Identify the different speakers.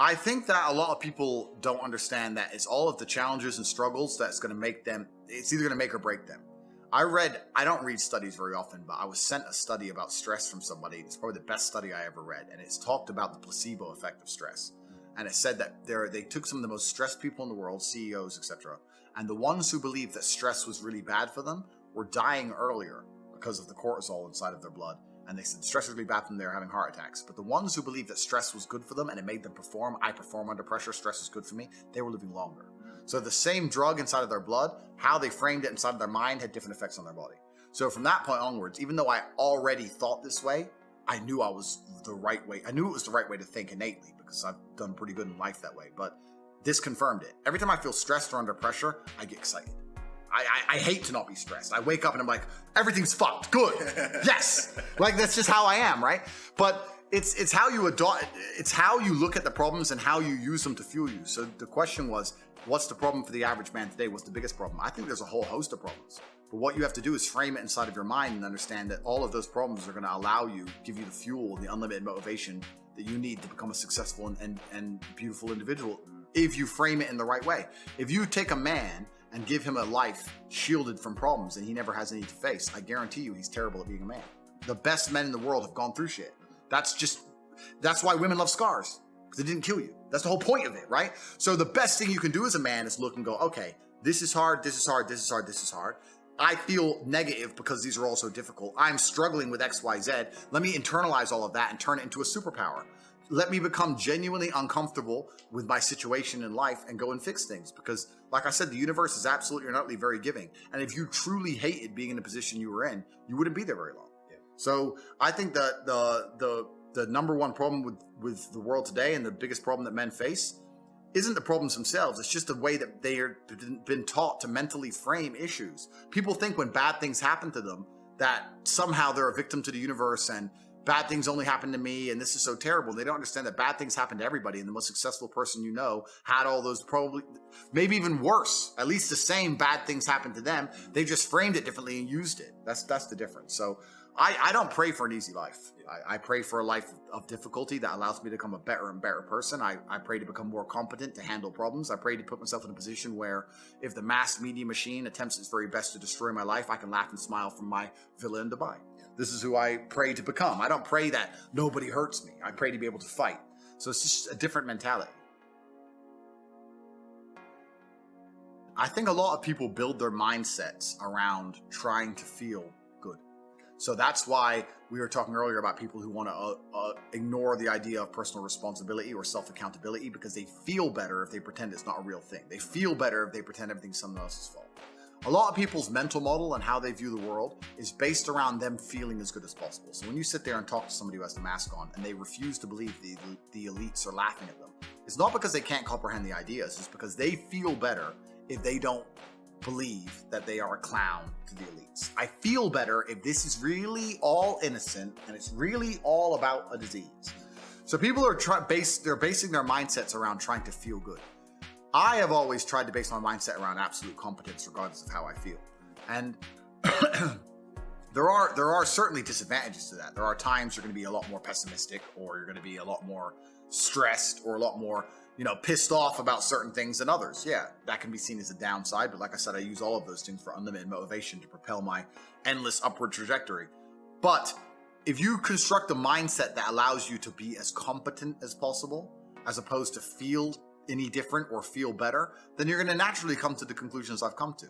Speaker 1: I think that a lot of people don't understand that it's all of the challenges and struggles that's going to make them, it's either going to make or break them. I don't read studies very often, but I was sent a study about stress from somebody. It's probably the best study I ever read. And it's talked about the placebo effect of stress. And it said that they took some of the most stressed people in the world, CEOs, etc. And the ones who believed that stress was really bad for them were dying earlier because of the cortisol inside of their blood. And they said stress was really bad for them, they were having heart attacks. But the ones who believed that stress was good for them and it made them perform, I perform under pressure, stress is good for me, they were living longer. So the same drug inside of their blood, how they framed it inside of their mind had different effects on their body. So from that point onwards, even though I already thought this way, I knew I was the right way. I knew it was the right way to think innately because I've done pretty good in life that way. But this confirmed it. Every time I feel stressed or under pressure, I get excited. I hate to not be stressed. I wake up and I'm like, everything's fucked. Good. Yes. Like that's just how I am, right? But it's how you adopt. It's how you look at the problems and how you use them to fuel you. So the question was, what's the problem for the average man today? What's the biggest problem? I think there's a whole host of problems. But what you have to do is frame it inside of your mind and understand that all of those problems are going to allow you, give you the fuel, the unlimited motivation that you need to become a successful and beautiful individual if you frame it in the right way. If you take a man and give him a life shielded from problems and he never has any to face, I guarantee you he's terrible at being a man. The best men in the world have gone through shit. That's why women love scars, because it didn't kill you. That's the whole point of it, right? So the best thing you can do as a man is look and go, okay, this is hard, this is hard, this is hard, this is hard. I feel negative because these are all so difficult. I'm struggling with X, Y, Z. Let me internalize all of that and turn it into a superpower. Let me become genuinely uncomfortable with my situation in life and go and fix things. Because like I said, the universe is absolutely and utterly very giving. And if you truly hated being in the position you were in, you wouldn't be there very long. Yeah. So I think that the number one problem with the world today and the biggest problem that men face isn't the problems themselves. It's just the way that they are been taught to mentally frame issues. People think when bad things happen to them that somehow they're a victim to the universe and bad things only happen to me and this is so terrible. They don't understand that bad things happen to everybody, and the most successful person you know had all those, probably maybe even worse, at least the same bad things happened to them. They just framed it differently and used it. That's the difference. So I don't pray for an easy life. I pray for a life of difficulty that allows me to become a better and better person. I pray to become more competent to handle problems. I pray to put myself in a position where if the mass media machine attempts its very best to destroy my life, I can laugh and smile from my villa in Dubai. This is who I pray to become. I don't pray that nobody hurts me. I pray to be able to fight. So it's just a different mentality. I think a lot of people build their mindsets around trying to feel good. So that's why we were talking earlier about people who want to ignore the idea of personal responsibility or self-accountability because they feel better if they pretend it's not a real thing. They feel better if they pretend everything's someone else's fault. A lot of people's mental model and how they view the world is based around them feeling as good as possible. So when you sit there and talk to somebody who has the mask on and they refuse to believe the elites are laughing at them, it's not because they can't comprehend the ideas. It's because they feel better if they don't believe that they are a clown to the elites. I feel better if this is really all innocent and it's really all about a disease. So people are they're basing their mindsets around trying to feel good. I have always tried to base my mindset around absolute competence regardless of how I feel. And there are certainly disadvantages to that. There are times you're going to be a lot more pessimistic, or you're going to be a lot more stressed, or a lot more, pissed off about certain things than others. Yeah, that can be seen as a downside. But like I said, I use all of those things for unlimited motivation to propel my endless upward trajectory. But if you construct a mindset that allows you to be as competent as possible, as opposed to feel any different or feel better, then you're going to naturally come to the conclusions I've come to.